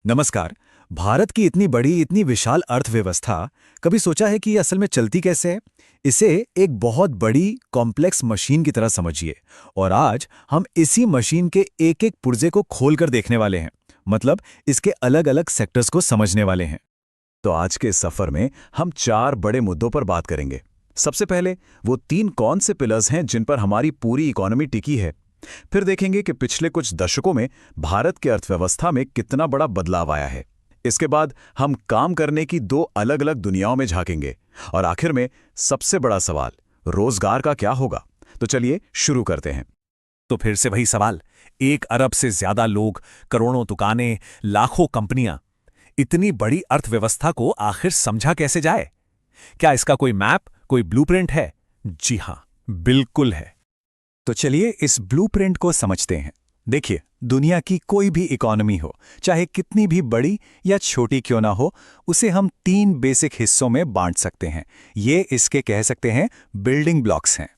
नमस्कार। भारत की इतनी बड़ी, इतनी विशाल अर्थव्यवस्था, कभी सोचा है कि ये असल में चलती कैसे है? इसे एक बहुत बड़ी, कॉम्प्लेक्स मशीन की तरह समझिए। और आज हम इसी मशीन के एक-एक पुर्जे को खोलकर देखने वाले हैं। मतलब, इसके अलग-अलग सेक्टर्स को समझने वाले हैं। तो आज के इस सफर में हम 4 बड़े मुद्दों पर बात करेंगे। सबसे पहले, वो 3 कौन से पिलर्स हैं जिन पर हमारी पूरी इकोनॉमी टिकी है। फिर देखेंगे कि पिछले कुछ दशकों में भारत की अर्थव्यवस्था में कितना बड़ा बदलाव आया है। इसके बाद हम काम करने की 2 अलग-अलग दुनियाओं में झांकेंगे। और आखिर में सबसे बड़ा सवाल, रोजगार का क्या होगा? तो चलिए शुरू करते हैं। तो फिर से वही सवाल, 1 अरब से ज्यादा लोग, करोड़ों दुकानें, लाखों कंपनियां, इतनी बड़ी अर्थव्यवस्था को आखिर समझा कैसे जाए? क्या इसका कोई मैप, कोई ब्लूप्रिंट है? जी हां, बिल्कुल है। तो चलिए इस ब्लूप्रिंट को समझते हैं। देखिए, दुनिया की कोई भी इकोनॉमी हो, चाहे कितनी भी बड़ी या छोटी क्यों ना हो, उसे हम 3 बेसिक हिस्सों में बांट सकते हैं। ये इसके कह सकते हैं बिल्डिंग ब्लॉक्स हैं।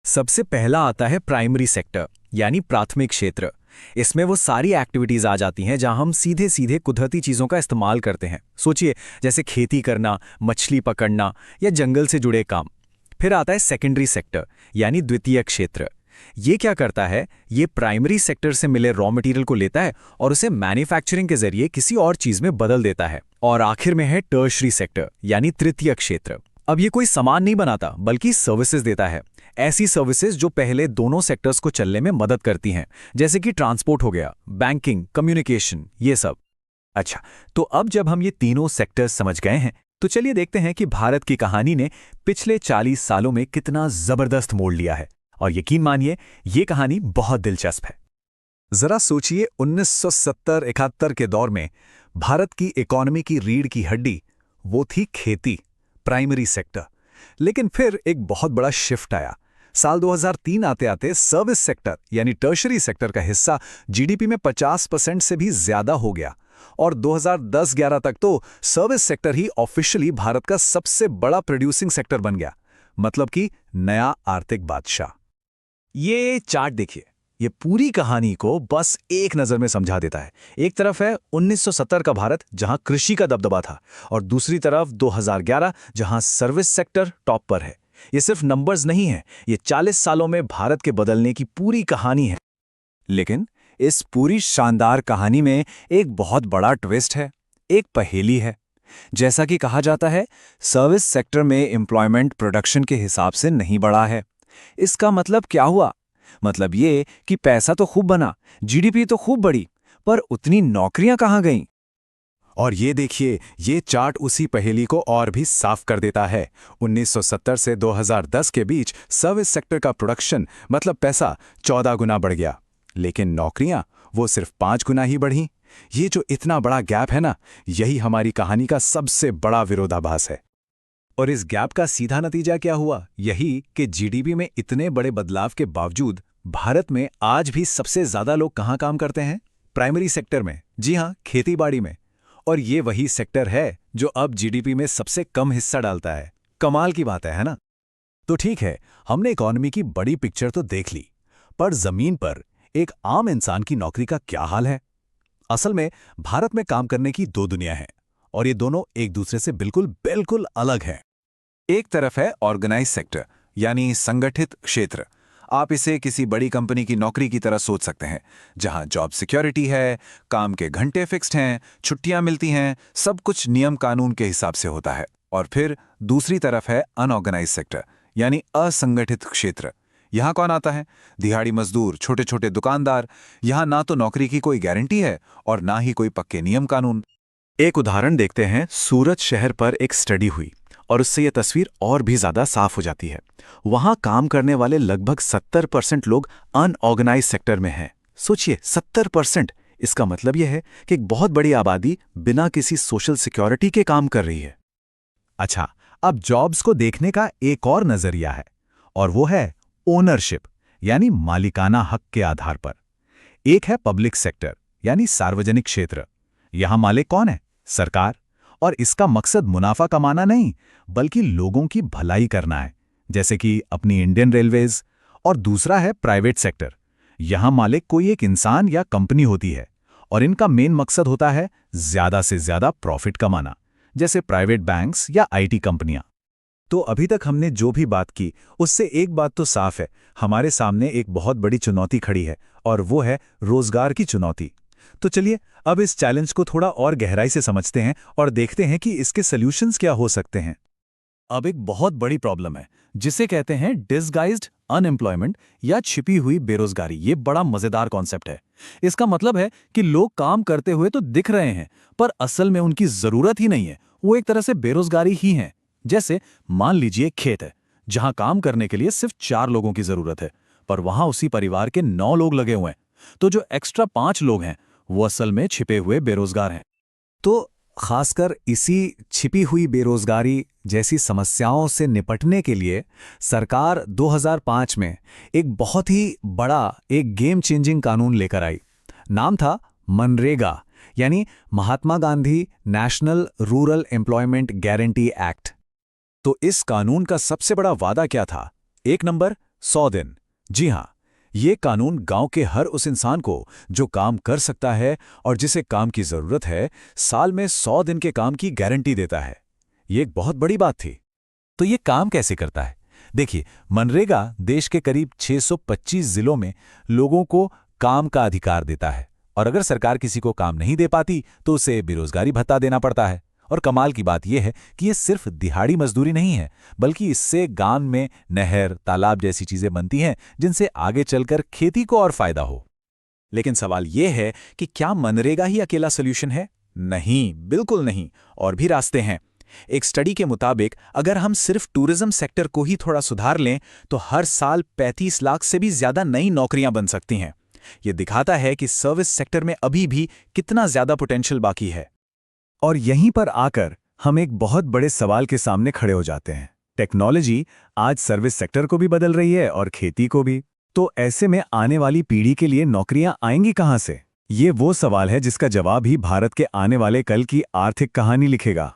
सबसे पहला आता है प्राइमरी सेक्टर, यानी प्राथमिक क्षेत्र। इसमें वो सारी एक्टिविटीज आ जाती हैं जहां हम सीधे सीधे कुदरती चीजों का इस्तेमाल करते हैं। सोचिए, जैसे खेती करना, मछली पकड़ना या जंगल से जुड़े काम। फिर आता है सेकेंडरी सेक्टर, यानी द्वितीय क्षेत्र। ये क्या करता है? ये प्राइमरी सेक्टर से मिले रॉ मटेरियल को लेता है और उसे मैन्युफैक्चरिंग के जरिए किसी और चीज में बदल देता है। और आखिर में है टर्शरी सेक्टर, यानी तृतीय क्षेत्र। अब ये कोई सामान नहीं बनाता, बल्कि सर्विसेज देता है। ऐसी सर्विसेज जो पहले दोनों सेक्टर्स को चलने में मदद करती हैं, जैसे कि ट्रांसपोर्ट हो गया, बैंकिंग, कम्युनिकेशन, ये सब। अच्छा, तो अब जब हम ये तीनों सेक्टर्स समझ गए हैं, तो चलिए देखते हैं कि भारत की कहानी ने पिछले 40 सालों में कितना जबरदस्त मोड़ लिया है। और यकीन मानिए, ये कहानी बहुत दिलचस्प है। जरा सोचिए, 1970-71 के दौर में भारत की इकोनॉमी की रीढ़ की हड्डी वो थी खेती, प्राइमरी सेक्टर। लेकिन फिर एक बहुत बड़ा शिफ्ट आया। साल 2003 आते आते सर्विस सेक्टर यानी टर्शरी सेक्टर का हिस्सा जीडीपी में 50% से भी ज्यादा हो गया। और 2010-11 तक तो सर्विस सेक्टर ही ऑफिशियली भारत का सबसे बड़ा प्रोड्यूसिंग सेक्टर बन गया। मतलब कि नया आर्थिक बादशाह। ये चार्ट देखिए, ये पूरी कहानी को बस एक नजर में समझा देता है। एक तरफ है 1970 का भारत, जहां कृषि का दबदबा था, और दूसरी तरफ 2011, जहां सर्विस सेक्टर टॉप पर है। ये सिर्फ नंबर्स नहीं है, ये 40 सालों में भारत के बदलने की पूरी कहानी है। लेकिन इस पूरी शानदार कहानी में एक बहुत बड़ा ट्विस्ट है, एक पहेली है। जैसा कि कहा जाता है, सर्विस सेक्टर में एम्प्लॉयमेंट प्रोडक्शन के हिसाब से नहीं बढ़ा है। इसका मतलब क्या हुआ? मतलब ये कि पैसा तो खूब बना, जीडीपी तो खूब बढ़ी, पर उतनी नौकरियां कहां गईं? और ये देखिए, ये चार्ट उसी पहेली को और भी साफ कर देता है। 1970 से 2010 के बीच सर्विस सेक्टर का प्रोडक्शन, मतलब पैसा, 14 गुना बढ़ गया। लेकिन नौकरियां वो सिर्फ 5 गुना ही बढ़ीं। ये जो इतना बड़ा गैप है ना, यही हमारी कहानी का सबसे बड़ा विरोधाभास है। और इस गैप का सीधा नतीजा क्या हुआ? यही कि जीडीपी में इतने बड़े बदलाव के बावजूद भारत में आज भी सबसे ज्यादा लोग कहां काम करते हैं? प्राइमरी सेक्टर में। जी हां, खेती-बाड़ी में। और ये वही सेक्टर है जो अब जीडीपी में सबसे कम हिस्सा डालता है। कमाल की बात है ना? तो ठीक है, हमने इकोनॉमी की बड़ी पिक्चर तो देख ली, पर जमीन पर एक आम इंसान की नौकरी का क्या हाल है? असल में भारत में काम करने की 2 दुनिया हैं, और ये दोनों एक दूसरे से बिल्कुल बिल्कुल अलग हैं। एक तरफ है ऑर्गेनाइज सेक्टर, यानी संगठित क्षेत्र। आप इसे किसी बड़ी कंपनी की नौकरी की तरह सोच सकते हैं, जहां जॉब सिक्योरिटी है, काम के घंटे फिक्स्ड हैं, छुट्टियां मिलती हैं, सब कुछ नियम कानून के हिसाब से होता है। और फिर दूसरी तरफ है अनऑर्गेनाइज सेक्टर, यानी असंगठित क्षेत्र। यहां कौन आता है? दिहाड़ी मजदूर, छोटे छोटे दुकानदार। यहां ना तो नौकरी की कोई गारंटी है और ना ही कोई पक्के नियम कानून। एक उदाहरण देखते हैं। सूरत शहर पर एक स्टडी हुई और उससे यह तस्वीर और भी ज्यादा साफ हो जाती है। वहां काम करने वाले लगभग 70% लोग अनऑर्गेनाइज सेक्टर में हैं। सोचिए, 70%। इसका मतलब यह है कि एक बहुत बड़ी आबादी बिना किसी सोशल सिक्योरिटी के काम कर रही है। अच्छा, अब जॉब्स को देखने का एक और नजरिया है, और वो है ओनरशिप, यानी मालिकाना हक के आधार पर। एक है पब्लिक सेक्टर, यानी सार्वजनिक क्षेत्र। यहां मालिक कौन है? सरकार। और इसका मकसद मुनाफा कमाना नहीं, बल्कि लोगों की भलाई करना है, जैसे कि अपनी इंडियन रेलवेज। और दूसरा है प्राइवेट सेक्टर। यहां मालिक कोई एक इंसान या कंपनी होती है, और इनका मेन मकसद होता है ज्यादा से ज्यादा प्रॉफिट कमाना, जैसे प्राइवेट बैंक्स या आईटी कंपनियां। तो अभी तक हमने जो भी बात की उससे एक बात तो साफ है, हमारे सामने एक बहुत बड़ी चुनौती खड़ी है और वो है रोजगार की चुनौती। तो चलिए अब इस चैलेंज को थोड़ा और गहराई से समझते हैं और देखते हैं कि इसके सॉल्यूशंस क्या हो सकते हैं। अब एक बहुत बड़ी प्रॉब्लम है जिसे कहते हैं डिसगाइज्ड अनएम्प्लॉयमेंट या छिपी हुई बेरोजगारी। ये बड़ा मजेदार कॉन्सेप्ट है। इसका मतलब है कि लोग काम करते हुए तो दिख रहे हैं पर असल में उनकी जरूरत ही नहीं है, वो एक तरह से बेरोजगारी ही है। जैसे मान लीजिए खेत है जहां काम करने के लिए सिर्फ 4 लोगों की जरूरत है, पर वहां उसी परिवार के 9 लोग लगे हुए हैं, तो जो एक्स्ट्रा 5 लोग हैं वो असल में छिपे हुए बेरोजगार हैं। तो खासकर इसी छिपी हुई बेरोजगारी जैसी समस्याओं से निपटने के लिए सरकार 2005 में एक बहुत ही बड़ा एक गेम चेंजिंग कानून लेकर आई। नाम था मनरेगा, यानी Mahatma Gandhi national rural employment guarantee act. तो इस कानून का सबसे बड़ा वादा क्या था? एक नंबर 100 दिन। जी हां, ये कानून गांव के हर उस इंसान को जो काम कर सकता है और जिसे काम की जरूरत है, साल में 100 दिन के काम की गारंटी देता है। ये एक बहुत बड़ी बात थी। तो ये काम कैसे करता है? देखिए, मनरेगा देश के करीब 625 जिलों में लोगों को काम का अधिकार देता है और अगर सरकार किसी को काम नहीं दे पाती तो उसे बेरोजगारी भत्ता देना पड़ता है। और कमाल की बात यह है कि ये सिर्फ दिहाड़ी मजदूरी नहीं है, बल्कि इससे गांव में नहर, तालाब जैसी चीजें बनती हैं जिनसे आगे चलकर खेती को और फायदा हो। लेकिन सवाल यह है कि क्या मनरेगा ही अकेला सॉल्यूशन है? नहीं, बिल्कुल नहीं, और भी रास्ते हैं। एक स्टडी के मुताबिक अगर हम सिर्फ टूरिज्म सेक्टर को ही थोड़ा सुधार लें तो हर साल 35 लाख से भी ज्यादा नई नौकरियां बन सकती हैं। यह दिखाता है कि सर्विस सेक्टर में अभी भी कितना ज्यादा पोटेंशियल बाकी है। और यहीं पर आकर हम एक बहुत बड़े सवाल के सामने खड़े हो जाते हैं। टेक्नोलॉजी आज सर्विस सेक्टर को भी बदल रही है और खेती को भी। तो ऐसे में आने वाली पीढ़ी के लिए नौकरियां आएंगी कहां से? ये वो सवाल है जिसका जवाब ही भारत के आने वाले कल की आर्थिक कहानी लिखेगा।